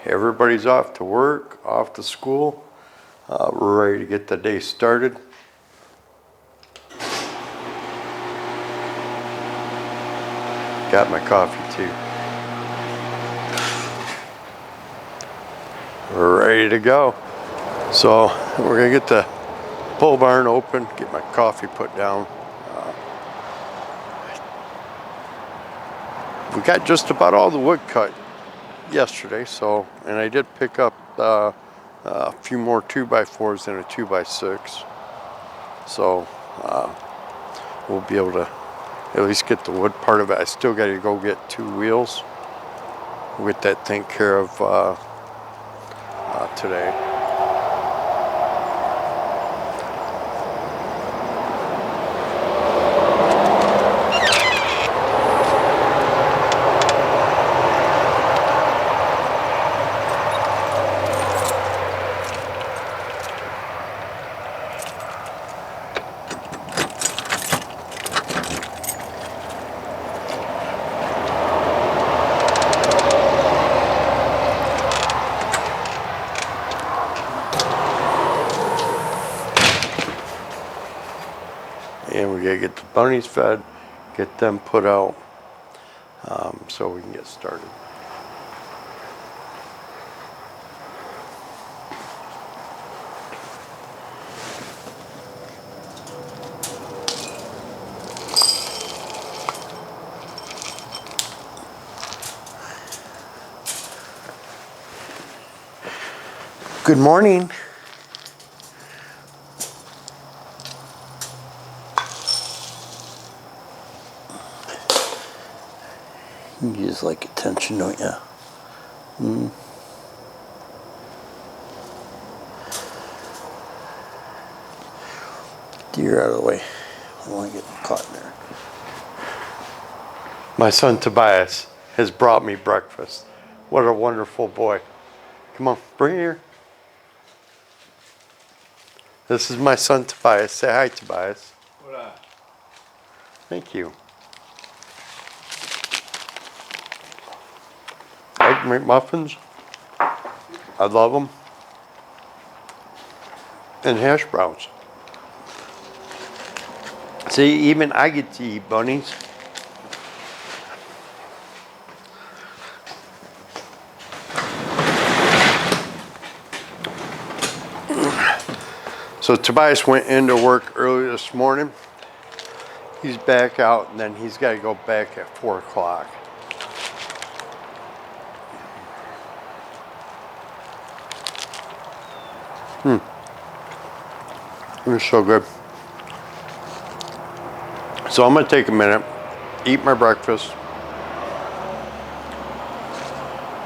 Everybody's off to work, off to school. We're ready to get the day started. Got my coffee too. We're ready to go. So we're gonna get the pole barn open, get my coffee put down. We got just about all the wood cut yesterday, and I did pick up a few more 2x4s and a 2x6. So we'll be able to at least get the wood part of it. I still got to go get 2 wheels. We'll get that taken care of today. And we gotta get the bunnies fed, get them put out, so we can get started. Good morning. You just like attention, don't you? Deer out of the way. I don't want to get caught in there. My son Tobias has brought me breakfast. What a wonderful boy. Come on, bring it here. This is my son Tobias. Say hi, Tobias. What up? Thank you. Egg McMuffins. I love them. And hash browns. See, even I get to eat bunnies. So Tobias went into work early this morning. He's back out, and then he's got to go back at 4 o'clock. It's so good. So I'm gonna take a minute, eat my breakfast.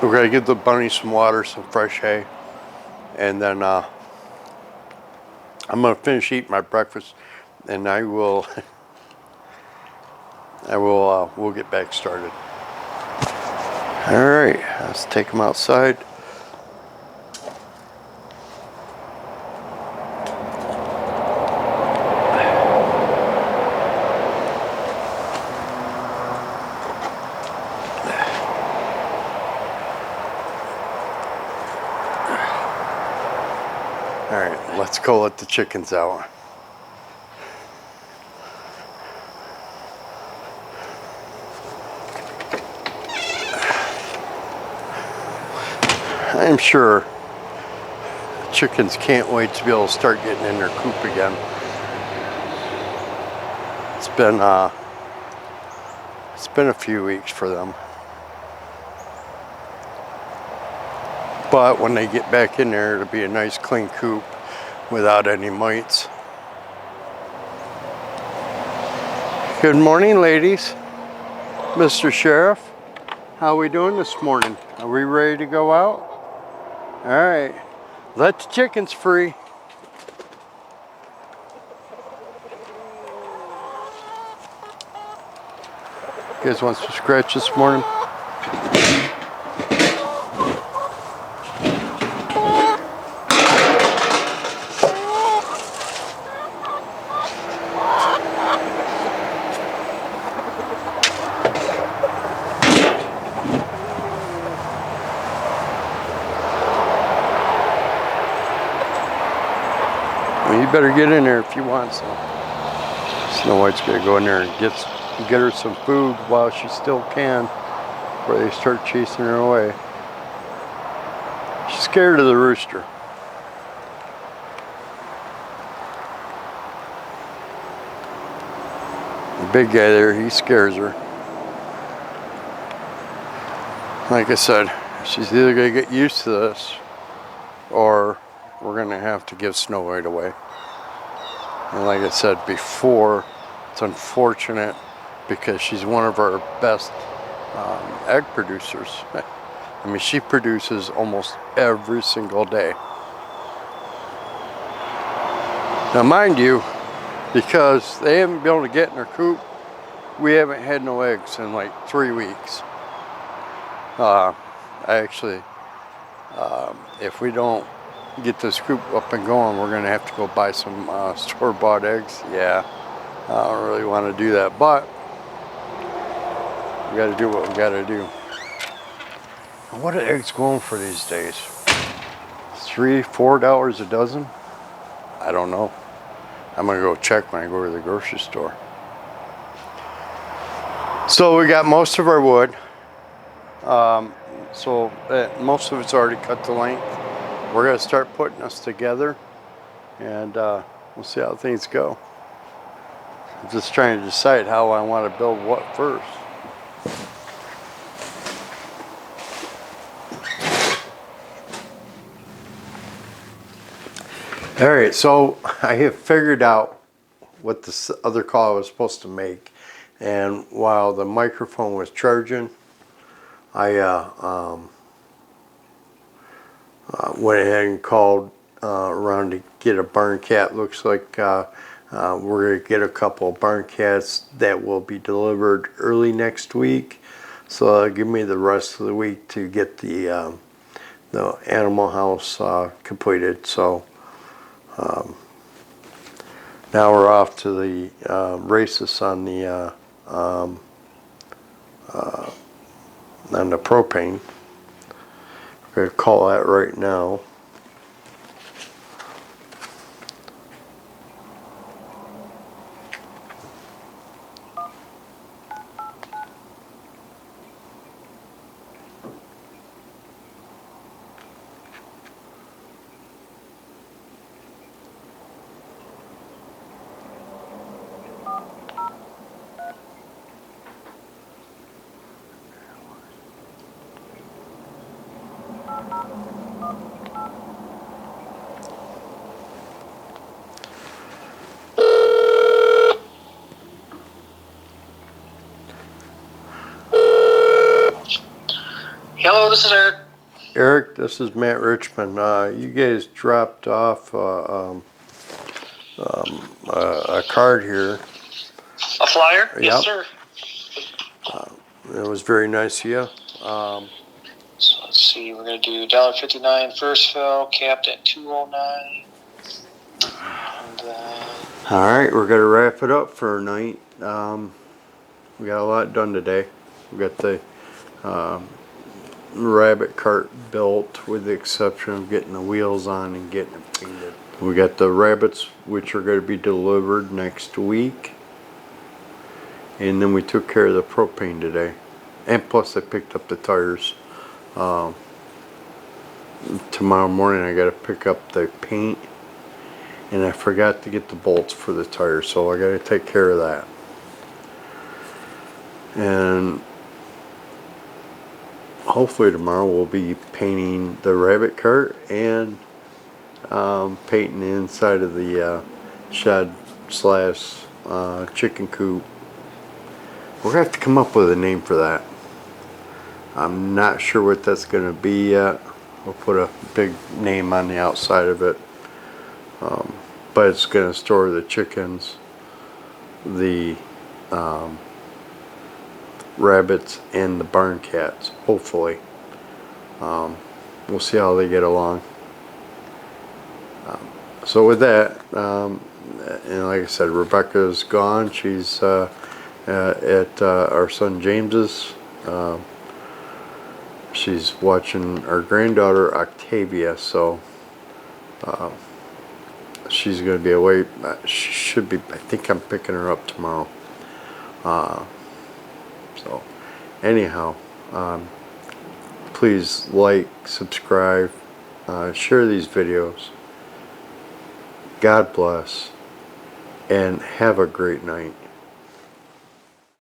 We're gonna give the bunnies some water, some fresh hay, and then I'm gonna finish eating my breakfast, and we'll get back started. All right, let's take them outside. All right, let's go let the chickens out. I'm sure chickens can't wait to be able to start getting in their coop again. It's been a few weeks for them. But when they get back in there, it'll be a nice clean coop without any mites. Good morning, ladies. Mr. Sheriff, how are we doing this morning? Are we ready to go out? All right, let the chickens free. You guys want some scratch this morning? Well, you better get in there if you want some. Snow White's gonna go in there and get her some food while she still can, before they start chasing her away. She's scared of the rooster. The big guy there, he scares her. Like I said, she's either gonna get used to this, or we're gonna have to give Snow White away. And like I said before, it's unfortunate because she's one of our best egg producers. I mean, she produces almost every single day. Now, mind you, because they haven't been able to get in their coop, we haven't had no eggs in like 3 weeks. If we don't get this coop up and going, we're gonna have to go buy some store-bought eggs. Yeah, I don't really want to do that, but we got to do what we got to do. What are eggs going for these days? $3, $4 a dozen? I don't know. I'm gonna go check when I go to the grocery store. So we got most of our wood. Most of it's already cut to length. We're gonna start putting this together, and we'll see how things go. I'm just trying to decide how I want to build what first. All right, so I have figured out what this other call I was supposed to make, and while the microphone was charging, I went ahead and called around to get a barn cat. Looks like we're going to get a couple of barn cats that will be delivered early next week. So that'll give me the rest of the week to get the animal house completed. So now we're off to the races on the propane. We're going to call that right now. Hello, this is Eric. Eric, this is Matt Richmond. You guys dropped off a card here. A flyer? Yep. Yes, sir. It was very nice of you. So let's see, we're going to do $1.59 first fill, capped at $2.09. And, all right, we're going to wrap it up for a night. We got a lot done today. We got the rabbit cart built, with the exception of getting the wheels on and getting it painted. We got the rabbits, which are going to be delivered next week, and then we took care of the propane today, and plus I picked up the tires. Tomorrow morning I got to pick up the paint, and I forgot to get the bolts for the tires, so I got to take care of that. And hopefully tomorrow we'll be painting the rabbit cart and painting the inside of the shed slash chicken coop. We're going to have to come up with a name for that. I'm not sure what that's going to be yet. We'll put a big name on the outside of it. But it's going to store the chickens, the rabbits, and the barn cats, hopefully. We'll see how they get along. So with that, and like I said, Rebecca's gone. She's at our son James's. She's watching our granddaughter Octavia, so she's going to be away. She should be. I think I'm picking her up tomorrow. So anyhow, please like, subscribe, share these videos. God bless, and have a great night.